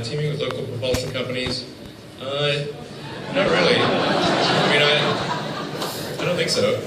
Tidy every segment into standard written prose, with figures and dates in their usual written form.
Teaming with local propulsion companies? Not really. I mean, I don't think so.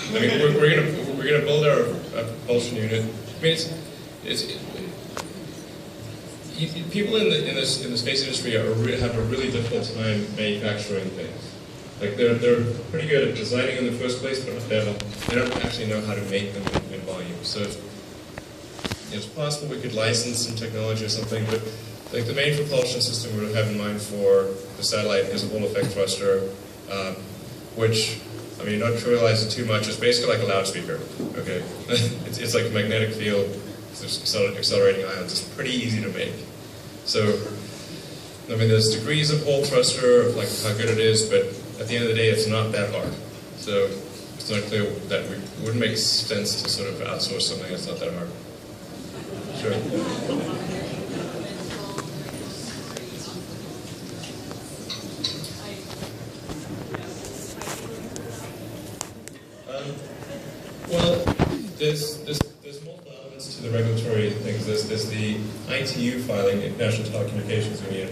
I mean, we're gonna build our propulsion unit. I mean, people in the space industry have a really difficult time manufacturing things. Like they're pretty good at designing in the first place, but they don't actually know how to make them in volume. So it's possible we could license some technology or something, but like the main propulsion system we would have in mind for the satellite is a Hall effect thruster, which, I mean, not trivialize it too much, it's basically like a loudspeaker, okay? It's like a magnetic field, it's accelerating ions, it's pretty easy to make. So, I mean, there's degrees of Hall thruster, like how good it is, but at the end of the day, it's not that hard. So, it's not clear that it wouldn't make sense to sort of outsource something that's not that hard. Sure. Well, there's multiple elements to the regulatory things. There's the ITU filing, International Telecommunications Union,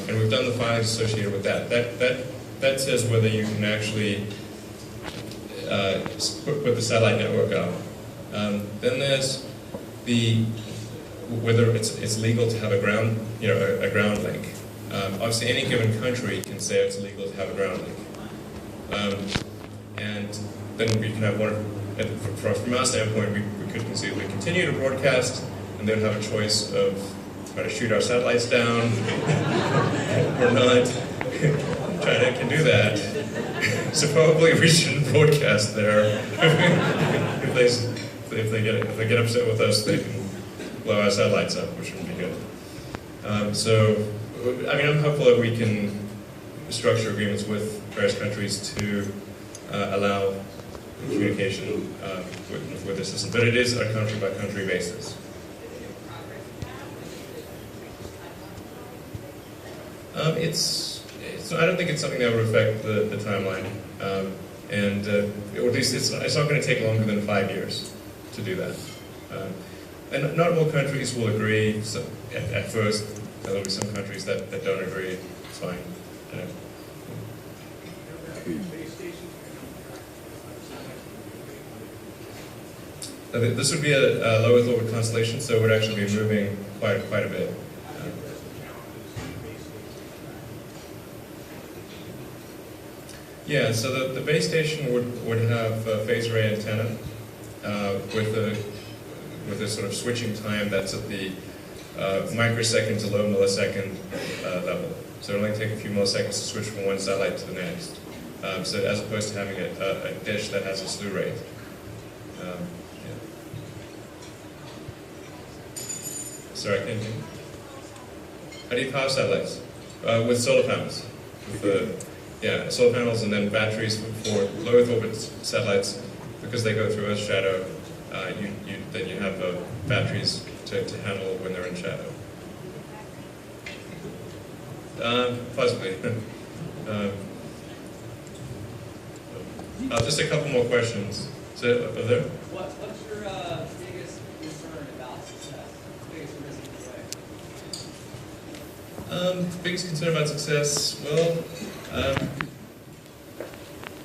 and we've done the filings associated with that. That says whether you can actually put the satellite network up. Then there's whether it's legal to have a ground, a ground link. Obviously, any given country can say it's legal to have a ground link, and then we can have one. From our standpoint, we could conceivably continue to broadcast, and then have a choice of trying to shoot our satellites down or not. China can do that, so probably we shouldn't broadcast there. if they get upset with us, they can blow our satellites up, which wouldn't be good. So, I mean, I'm hopeful that we can structure agreements with various countries to allow communication with the system, but it is a country-by-country basis. I don't think it's something that would affect the timeline, and or at least it's not going to take longer than 5 years to do that. And not all countries will agree. So at first, there will be some countries that don't agree. It's fine. This would be a low Earth orbit constellation, so it would actually be moving quite a bit. Yeah, so the base station would have a phased array antenna with a sort of switching time that's at the microsecond to low millisecond level. So it'll only take a few milliseconds to switch from one satellite to the next. So as opposed to having a dish that has a slew rate. Sorry, can you? How do you power satellites? With solar panels. Solar panels and then batteries for low Earth orbit satellites, because they go through Earth's shadow. Then you have batteries to handle when they're in shadow. Possibly. Just a couple more questions. So, are there? What's your biggest concern about success? Biggest risk Biggest concern about success? Well,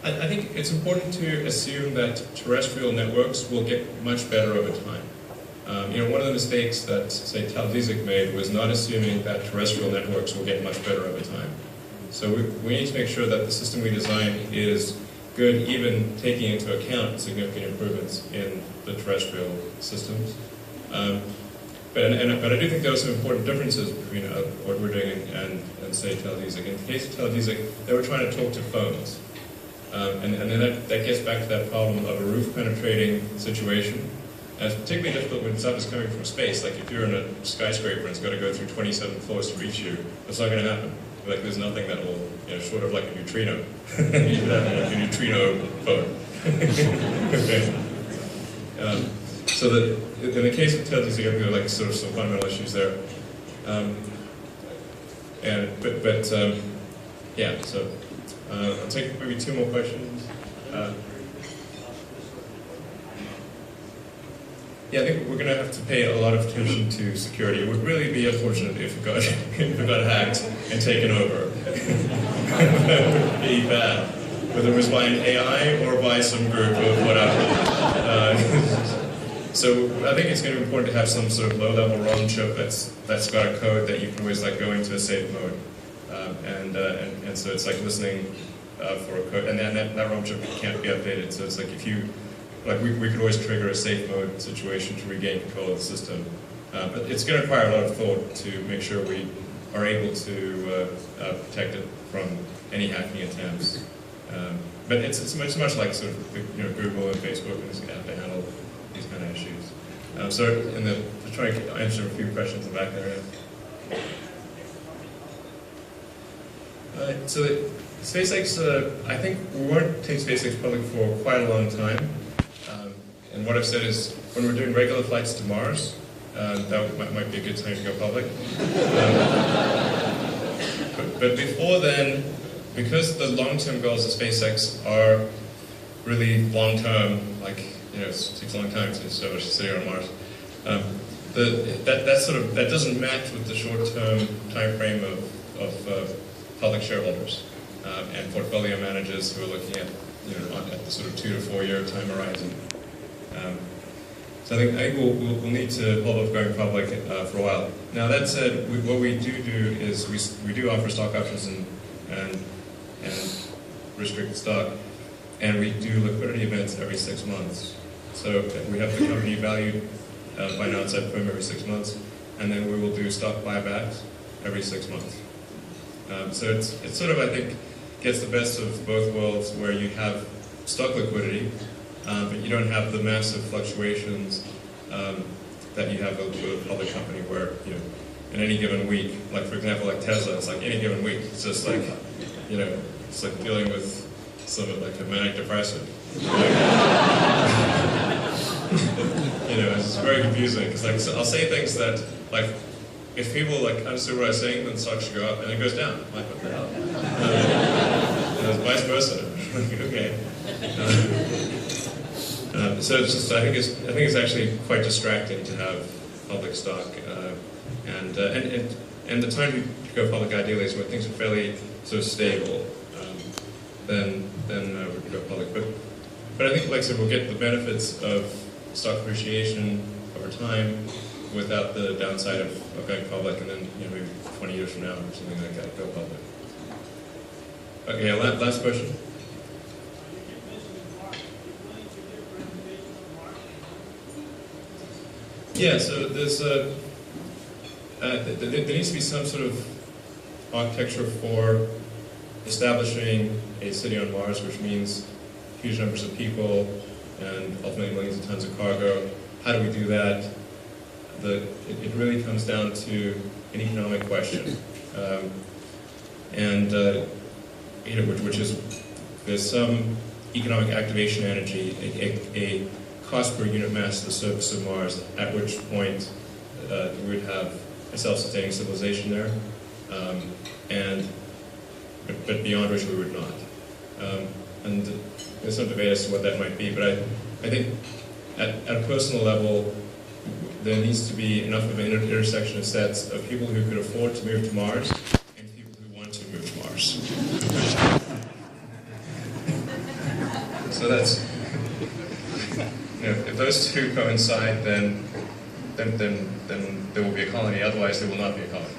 I think it's important to assume that terrestrial networks will get much better over time. One of the mistakes that, say, Talvizik made was not assuming that terrestrial networks will get much better over time. So we need to make sure that the system we design is good, even taking into account significant improvements in the terrestrial systems. But I do think there are some important differences between what we're doing and say, Talvizik. In the case of Talvizik, they were trying to talk to phones. And then that gets back to that problem of a roof-penetrating situation. And it's particularly difficult when stuff is coming from space. Like if you're in a skyscraper and it's got to go through 27 floors to reach you, that's not going to happen. Like there's nothing that will, short of like a neutrino. You should have like a neutrino phone. Okay. So that in the case of Talvizik, I think there are like sort of some fundamental issues there. So I'll take maybe two more questions. Yeah, I think we're going to have to pay a lot of attention to security. It would really be unfortunate if it got, if it got hacked and taken over. That would be bad. Whether it was by an AI or by some group of whatever. So I think it's going to be important to have some sort of low-level ROM chip that's got a code that you can always like go into a safe mode. And so it's like listening for a code, and then that ROM chip can't be updated. So it's like if you, like we could always trigger a safe mode situation to regain control of the system. But it's going to require a lot of thought to make sure we are able to protect it from any hacking attempts. But it's much like sort of Google and Facebook have to handle these kind of issues. So to try to answer a few questions in the back there. So SpaceX, I think we weren't taking SpaceX public for quite a long time. And what I've said is, when we're doing regular flights to Mars, that might be a good time to go public. But before then, because the long-term goals of SpaceX are really long-term, like, it takes a long time to establish a city on Mars, that doesn't match with the short-term time frame of public shareholders and portfolio managers who are looking at at the sort of 2 to 4 year time horizon. So I think we'll need to hold off going public for a while. Now that said, what we do is we do offer stock options and restricted stock, and we do liquidity events every 6 months. So we have the company valued by an outside firm every 6 months, and then we will do stock buybacks every 6 months. So it's sort of, I think, gets the best of both worlds, where you have stock liquidity, but you don't have the massive fluctuations that you have with a public company, where in any given week, like for example, like Tesla, it's like any given week, it's just like it's like dealing with like a manic depressive. It's very confusing because I'll say things that like, if people like understood what I was saying, then the stock should go up, and it goes down. I'm like, what the hell? Vice versa. Okay. So it's just, I think it's actually quite distracting to have public stock, and the time to go public ideally is when things are fairly sort of stable. Then we can go public. But I think, like I said, we'll get the benefits of stock appreciation over time without the downside of going public, and then maybe 20 years from now or something like that, go public. Okay, last question. Yeah, so there's there needs to be some sort of architecture for establishing a city on Mars, which means huge numbers of people and ultimately millions of tons of cargo. How do we do that? It really comes down to an economic question, which is there's some economic activation energy, a cost per unit mass of the surface of Mars, at which point we would have a self-sustaining civilization there, but beyond which we would not. And there's some debate as to what that might be, but I think at a personal level, there needs to be enough of an intersection of sets of people who could afford to move to Mars and people who want to move to Mars. So that's, if those two coincide, then there will be a colony. Otherwise, there will not be a colony.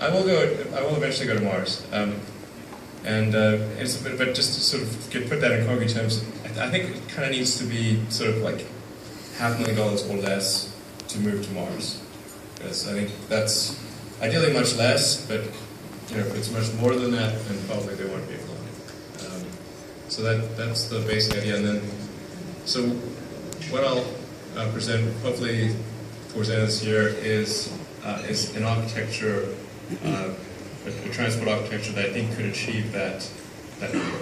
I will eventually go to Mars, but just to sort of put that in concrete terms, I think it kind of needs to be sort of like $500,000 or less to move to Mars, because I think that's ideally much less, but if it's much more than that, then probably there won't be a colony. So that's the basic idea, and then so what I'll present hopefully towards the end of this year is an architecture, a transport architecture that I think could achieve that number.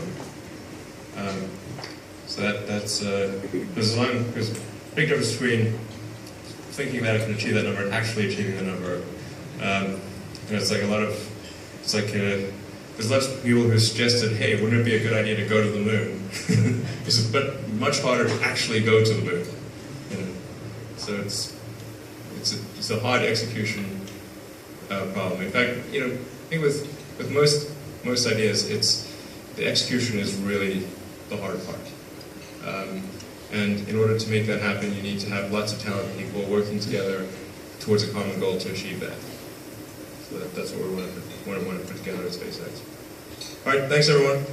So there's a big difference between thinking that it can achieve that number and actually achieving the number. It's like there's lots of people who suggested, hey, wouldn't it be a good idea to go to the moon? But much harder to actually go to the moon. You know? So it's a hard execution problem. In fact, you know, I think with most ideas, the execution is really the hard part. And in order to make that happen, you need to have lots of talented people working together towards a common goal to achieve that. So that's what we want to put together at SpaceX. All right, thanks everyone.